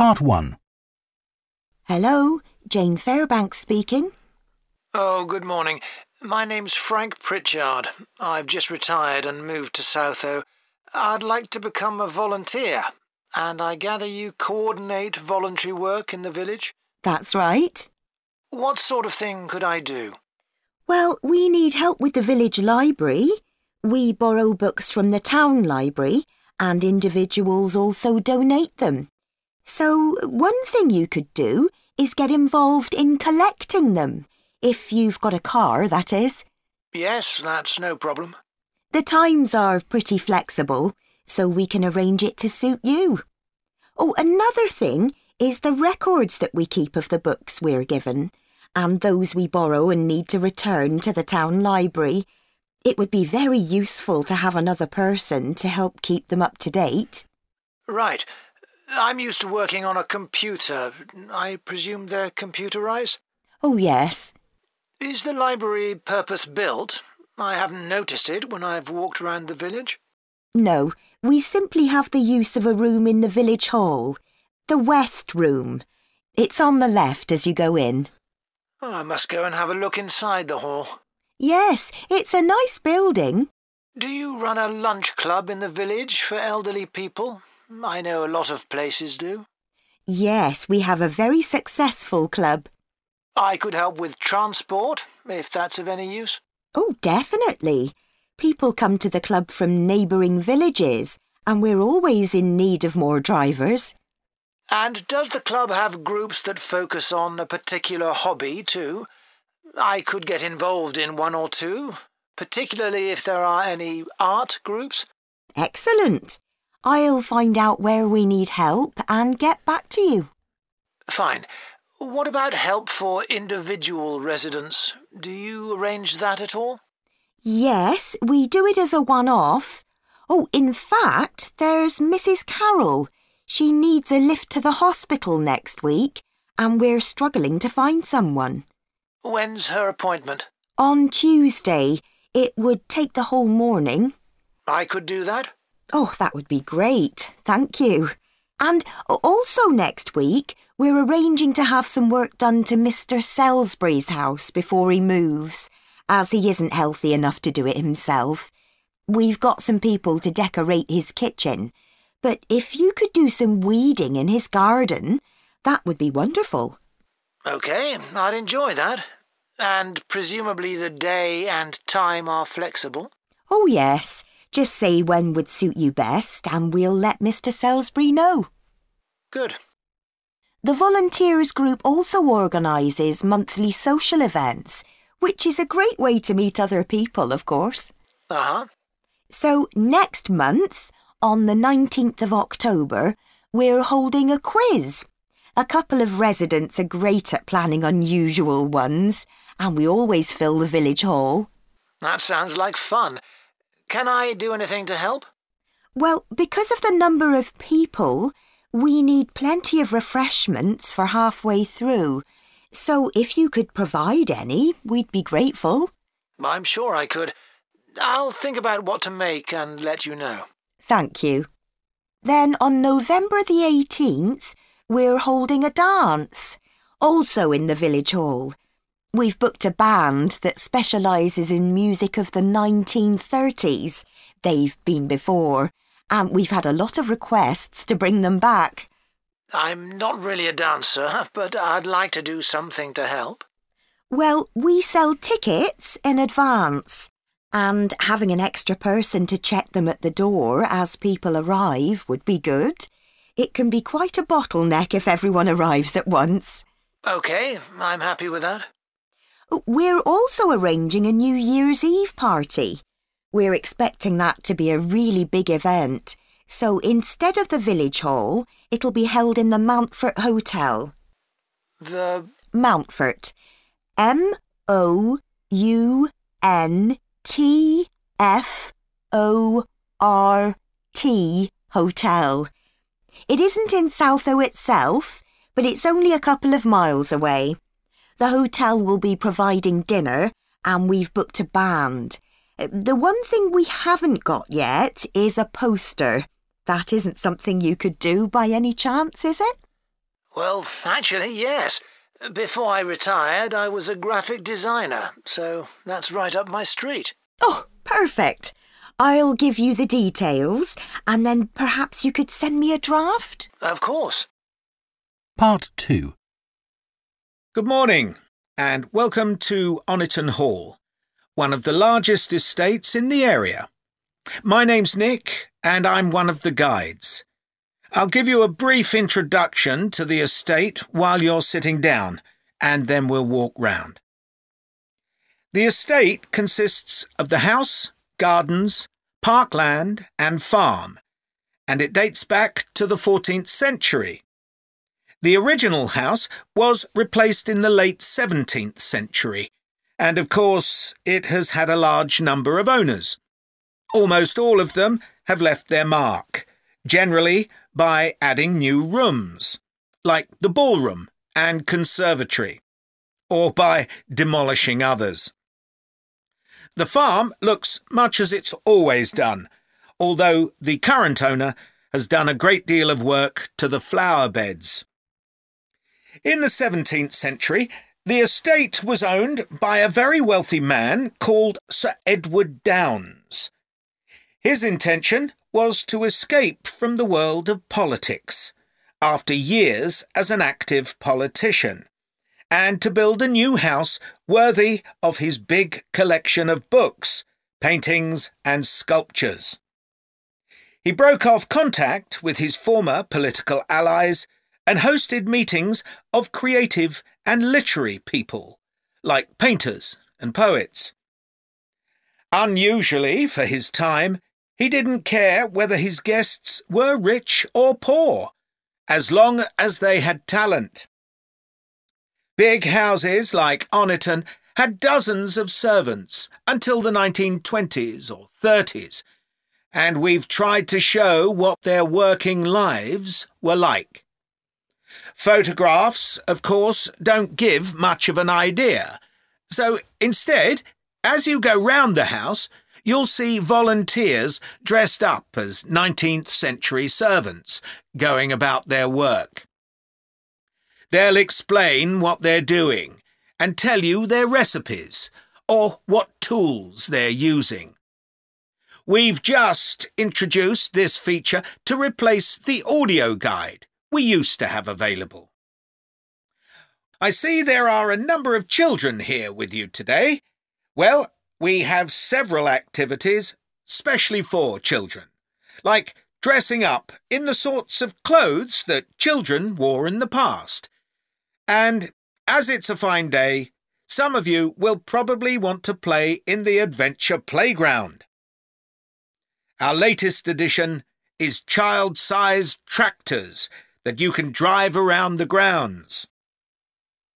Part 1. Hello, Jane Fairbanks speaking. Oh, good morning. My name's Frank Pritchard. I've just retired and moved to Southo. I'd like to become a volunteer, and I gather you coordinate voluntary work in the village? That's right. What sort of thing could I do? Well, we need help with the village library. We borrow books from the town library, and individuals also donate them. So one thing you could do is get involved in collecting them, if you've got a car, that is. Yes, that's no problem. The times are pretty flexible, so we can arrange it to suit you. Oh, another thing is the records that we keep of the books we're given, and those we borrow and need to return to the town library. It would be very useful to have another person to help keep them up to date. Right. I'm used to working on a computer. I presume they're computerized? Oh, yes. Is the library purpose-built? I haven't noticed it when I've walked around the village. No, we simply have the use of a room in the village hall. The West Room. It's on the left as you go in. Oh, I must go and have a look inside the hall. Yes, it's a nice building. Do you run a lunch club in the village for elderly people? I know a lot of places do. Yes, we have a very successful club. I could help with transport, if that's of any use. Oh, definitely. People come to the club from neighbouring villages, and we're always in need of more drivers. And does the club have groups that focus on a particular hobby too? I could get involved in one or two, particularly if there are any art groups. Excellent. I'll find out where we need help and get back to you. Fine. What about help for individual residents? Do you arrange that at all? Yes, we do it as a one-off. Oh, in fact, there's Mrs. Carroll. She needs a lift to the hospital next week, and we're struggling to find someone. When's her appointment? On Tuesday. It would take the whole morning. I could do that? Oh, that would be great. Thank you. And also next week, we're arranging to have some work done to Mr. Salisbury's house before he moves, as he isn't healthy enough to do it himself. We've got some people to decorate his kitchen, but if you could do some weeding in his garden, that would be wonderful. OK, I'd enjoy that. And presumably the day and time are flexible? Oh, yes. Just say when would suit you best and we'll let Mr. Salisbury know. Good. The volunteers group also organises monthly social events, which is a great way to meet other people, of course. Uh-huh. So next month, on the 19th of October, we're holding a quiz. A couple of residents are great at planning unusual ones, and we always fill the village hall. That sounds like fun. Can I do anything to help? Well, because of the number of people, we need plenty of refreshments for halfway through. So if you could provide any, we'd be grateful. I'm sure I could. I'll think about what to make and let you know. Thank you. Then on November the 18th, we're holding a dance, also in the village hall. We've booked a band that specialises in music of the 1930s. They've been before, and we've had a lot of requests to bring them back. I'm not really a dancer, but I'd like to do something to help. Well, we sell tickets in advance, and having an extra person to check them at the door as people arrive would be good. It can be quite a bottleneck if everyone arrives at once. OK, I'm happy with that. We're also arranging a New Year's Eve party. We're expecting that to be a really big event. So instead of the village hall, it'll be held in the Mountfort Hotel. The... Mountfort. Mountfort Hotel. It isn't in Southo itself, but it's only a couple of miles away. The hotel will be providing dinner, and we've booked a band. The one thing we haven't got yet is a poster. That isn't something you could do by any chance, is it? Well, actually, yes. Before I retired, I was a graphic designer, so that's right up my street. Oh, perfect. I'll give you the details, and then perhaps you could send me a draft? Of course. Part 2. Good morning, and welcome to Oniton Hall, one of the largest estates in the area. My name's Nick, and I'm one of the guides. I'll give you a brief introduction to the estate while you're sitting down, and then we'll walk round. The estate consists of the house, gardens, parkland and farm, and it dates back to the 14th century. The original house was replaced in the late 17th century, and of course it has had a large number of owners. Almost all of them have left their mark, generally by adding new rooms, like the ballroom and conservatory, or by demolishing others. The farm looks much as it's always done, although the current owner has done a great deal of work to the flower beds. In the 17th century, the estate was owned by a very wealthy man called Sir Edward Downes. His intention was to escape from the world of politics, after years as an active politician, and to build a new house worthy of his big collection of books, paintings and sculptures. He broke off contact with his former political allies and hosted meetings of creative and literary people, like painters and poets. Unusually for his time, he didn't care whether his guests were rich or poor, as long as they had talent. Big houses like Oniton had dozens of servants until the 1920s or 30s, and we've tried to show what their working lives were like. Photographs, of course, don't give much of an idea, so instead, as you go round the house, you'll see volunteers dressed up as 19th century servants going about their work. They'll explain what they're doing and tell you their recipes or what tools they're using. We've just introduced this feature to replace the audio guide we used to have available. I see there are a number of children here with you today. Well, we have several activities specially for children, like dressing up in the sorts of clothes that children wore in the past. And as it's a fine day, some of you will probably want to play in the adventure playground. Our latest addition is child-sized tractors that you can drive around the grounds.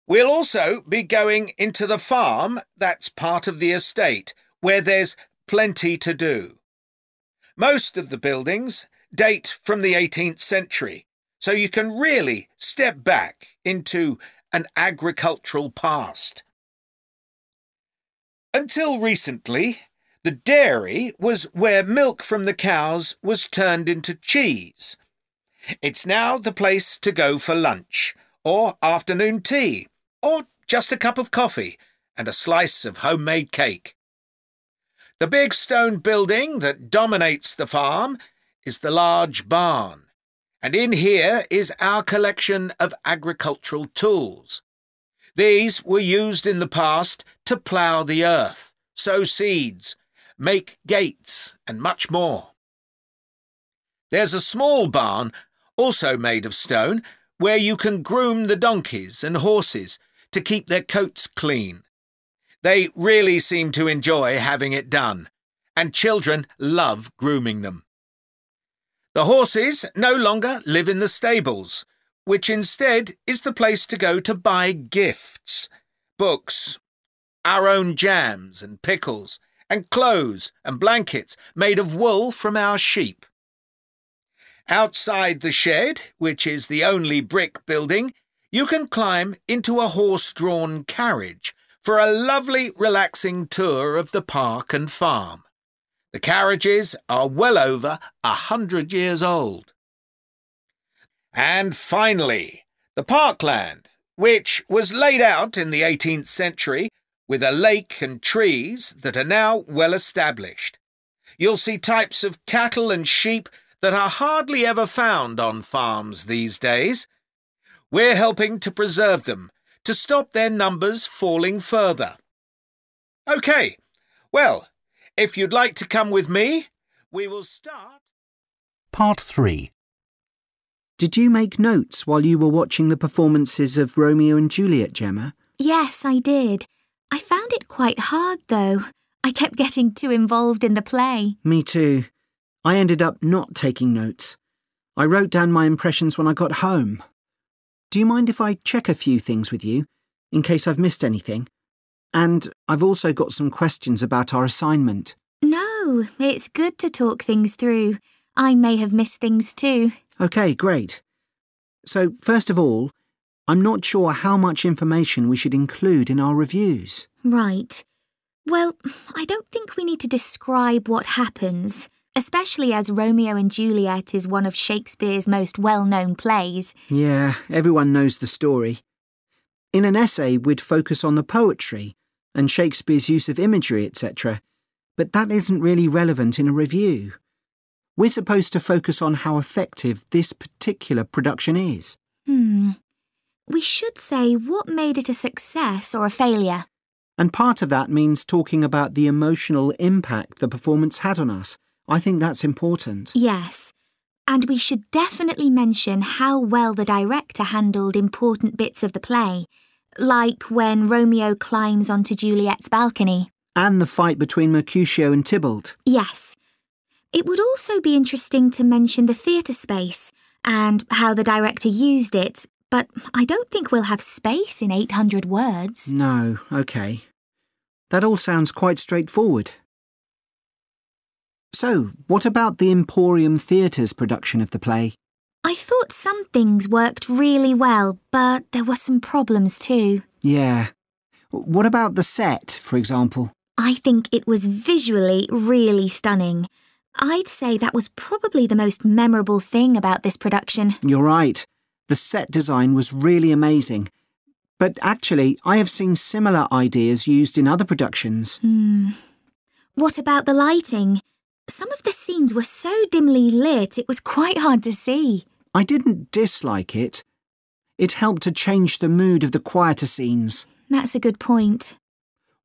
We'll also be going into the farm that's part of the estate, where there's plenty to do. Most of the buildings date from the 18th century, so you can really step back into an agricultural past. Until recently, the dairy was where milk from the cows was turned into cheese. It's now the place to go for lunch, or afternoon tea, or just a cup of coffee and a slice of homemade cake. The big stone building that dominates the farm is the large barn, and in here is our collection of agricultural tools. These were used in the past to plough the earth, sow seeds, make gates, and much more. There's a small barn, also made of stone, where you can groom the donkeys and horses to keep their coats clean. They really seem to enjoy having it done, and children love grooming them. The horses no longer live in the stables, which instead is the place to go to buy gifts, books, our own jams and pickles, and clothes and blankets made of wool from our sheep. Outside the shed, which is the only brick building, you can climb into a horse-drawn carriage for a lovely, relaxing tour of the park and farm. The carriages are well over 100 years old. And finally, The parkland, which was laid out in the 18th century with a lake and trees that are now well established. You'll see types of cattle and sheep that are hardly ever found on farms these days. We're helping to preserve them, to stop their numbers falling further. OK, well, if you'd like to come with me, we will start. Part 3. Did you make notes while you were watching the performances of Romeo and Juliet, Gemma? Yes, I did. I found it quite hard, though. I kept getting too involved in the play. Me too. I ended up not taking notes. I wrote down my impressions when I got home. Do you mind if I check a few things with you, in case I've missed anything? And I've also got some questions about our assignment. No, it's good to talk things through. I may have missed things too. OK, great. So, first of all, I'm not sure how much information we should include in our reviews. Right. Well, I don't think we need to describe what happens, especially as Romeo and Juliet is one of Shakespeare's most well-known plays. Yeah, everyone knows the story. In an essay, we'd focus on the poetry and Shakespeare's use of imagery, etc. But that isn't really relevant in a review. We're supposed to focus on how effective this particular production is. We should say what made it a success or a failure. And part of that means talking about the emotional impact the performance had on us. I think that's important. Yes. And we should definitely mention how well the director handled important bits of the play, like when Romeo climbs onto Juliet's balcony. And the fight between Mercutio and Tybalt. Yes. It would also be interesting to mention the theatre space and how the director used it, but I don't think we'll have space in 800 words. No, OK. That all sounds quite straightforward. So, what about the Emporium Theatre's production of the play? I thought some things worked really well, but there were some problems too. Yeah. What about the set, for example? I think it was visually really stunning. I'd say that was probably the most memorable thing about this production. You're right. The set design was really amazing. But actually, I have seen similar ideas used in other productions. What about the lighting? Some of the scenes were so dimly lit, it was quite hard to see. I didn't dislike it. It helped to change the mood of the quieter scenes. That's a good point.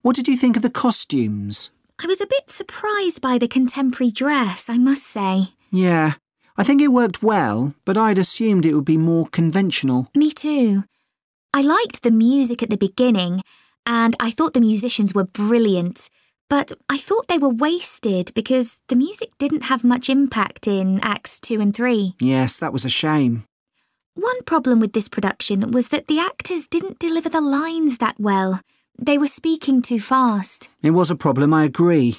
What did you think of the costumes? I was a bit surprised by the contemporary dress, I must say. Yeah, I think it worked well, but I'd assumed it would be more conventional. Me too. I liked the music at the beginning, and I thought the musicians were brilliant, but I thought they were wasted because the music didn't have much impact in Acts 2 and 3. Yes, that was a shame. One problem with this production was that the actors didn't deliver the lines that well. They were speaking too fast. It was a problem, I agree.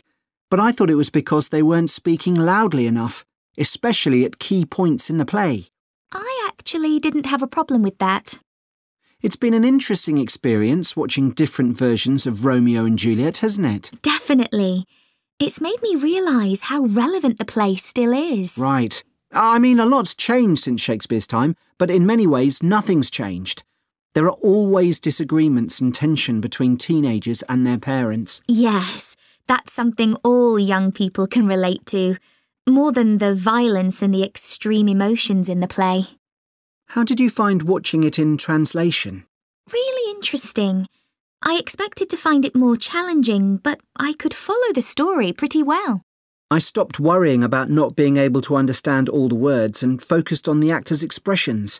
But I thought it was because they weren't speaking loudly enough, especially at key points in the play. I actually didn't have a problem with that. It's been an interesting experience watching different versions of Romeo and Juliet, hasn't it? Definitely. It's made me realise how relevant the play still is. Right. I mean, a lot's changed since Shakespeare's time, but in many ways nothing's changed. There are always disagreements and tension between teenagers and their parents. Yes, that's something all young people can relate to, more than the violence and the extreme emotions in the play. How did you find watching it in translation? Really interesting. I expected to find it more challenging, but I could follow the story pretty well. I stopped worrying about not being able to understand all the words and focused on the actors' expressions.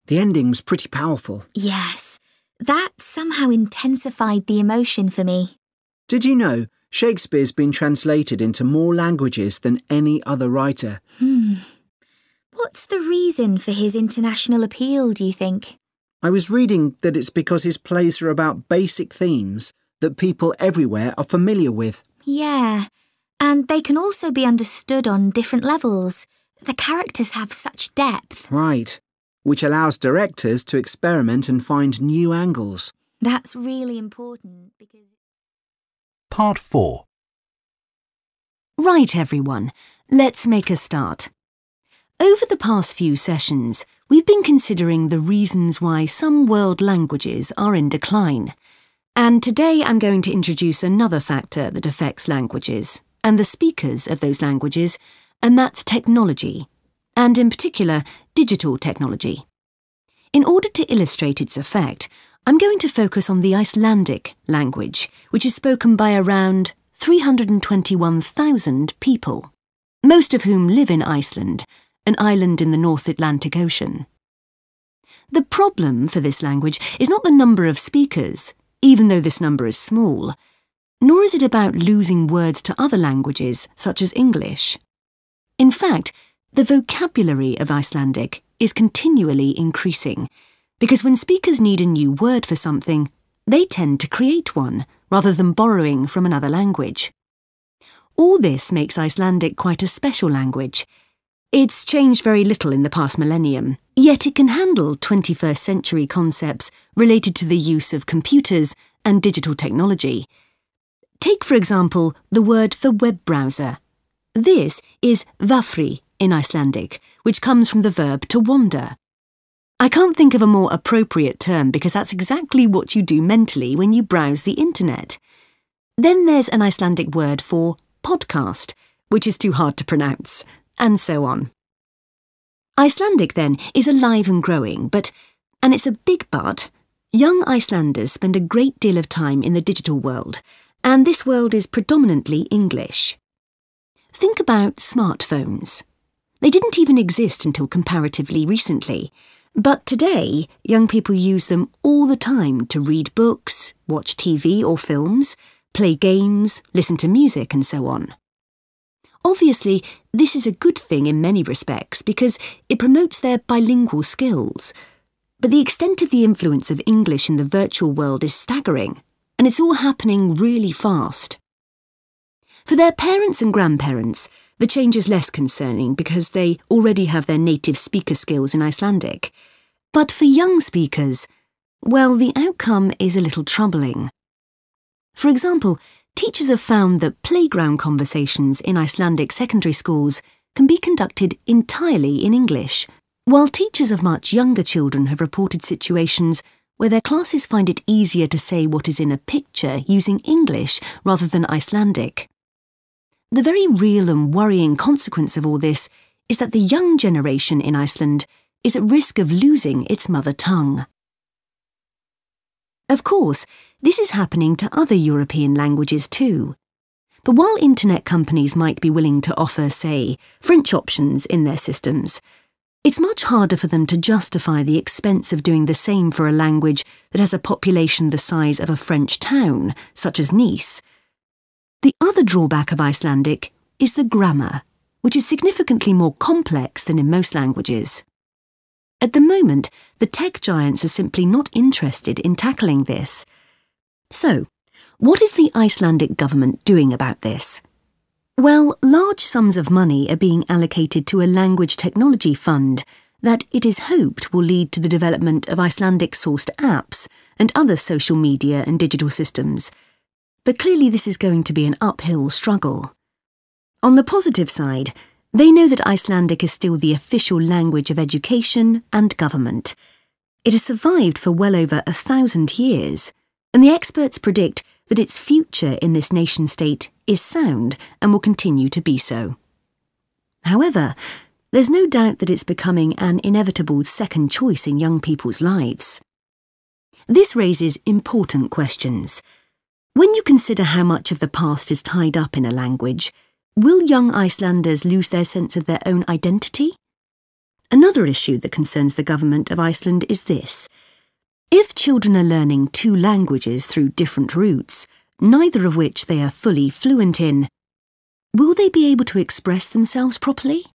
The ending was pretty powerful. Yes, that somehow intensified the emotion for me. Did you know Shakespeare's been translated into more languages than any other writer? What's the reason for his international appeal, do you think? I was reading that it's because his plays are about basic themes that people everywhere are familiar with. Yeah, and they can also be understood on different levels. The characters have such depth. Right. Which allows directors to experiment and find new angles. That's really important because... Part 4. Right, everyone, let's make a start. Over the past few sessions, we've been considering the reasons why some world languages are in decline. And today I'm going to introduce another factor that affects languages and the speakers of those languages, and that's technology, and in particular, digital technology. In order to illustrate its effect, I'm going to focus on the Icelandic language, which is spoken by around 321,000 people, most of whom live in Iceland, an island in the North Atlantic Ocean. The problem for this language is not the number of speakers, even though this number is small, nor is it about losing words to other languages, such as English. In fact, the vocabulary of Icelandic is continually increasing, because when speakers need a new word for something, they tend to create one, rather than borrowing from another language. All this makes Icelandic quite a special language. It's changed very little in the past millennium, yet it can handle 21st century concepts related to the use of computers and digital technology. Take, for example, the word for web browser. This is vafri in Icelandic, which comes from the verb to wander. I can't think of a more appropriate term because that's exactly what you do mentally when you browse the internet. Then there's an Icelandic word for podcast, which is too hard to pronounce, and so on. Icelandic, then, is alive and growing, and it's a big but, young Icelanders spend a great deal of time in the digital world, and this world is predominantly English. Think about smartphones. They didn't even exist until comparatively recently, but today young people use them all the time to read books, watch TV or films, play games, listen to music and so on. Obviously, this is a good thing in many respects because it promotes their bilingual skills. But the extent of the influence of English in the virtual world is staggering, and it's all happening really fast. For their parents and grandparents, the change is less concerning because they already have their native speaker skills in Icelandic. But for young speakers, well, the outcome is a little troubling. For example, teachers have found that playground conversations in Icelandic secondary schools can be conducted entirely in English, while teachers of much younger children have reported situations where their classes find it easier to say what is in a picture using English rather than Icelandic. The very real and worrying consequence of all this is that the young generation in Iceland is at risk of losing its mother tongue. Of course, this is happening to other European languages too. But while internet companies might be willing to offer, say, French options in their systems, it's much harder for them to justify the expense of doing the same for a language that has a population the size of a French town, such as Nice. The other drawback of Icelandic is the grammar, which is significantly more complex than in most languages. At the moment, the tech giants are simply not interested in tackling this. So, what is the Icelandic government doing about this? Well, large sums of money are being allocated to a language technology fund that it is hoped will lead to the development of Icelandic-sourced apps and other social media and digital systems. But clearly this is going to be an uphill struggle. On the positive side, they know that Icelandic is still the official language of education and government. It has survived for well over 1,000 years, and the experts predict that its future in this nation-state is sound and will continue to be so. However, there's no doubt that it's becoming an inevitable second choice in young people's lives. This raises important questions. When you consider how much of the past is tied up in a language, will young Icelanders lose their sense of their own identity? Another issue that concerns the government of Iceland is this. If children are learning two languages through different routes, neither of which they are fully fluent in, will they be able to express themselves properly?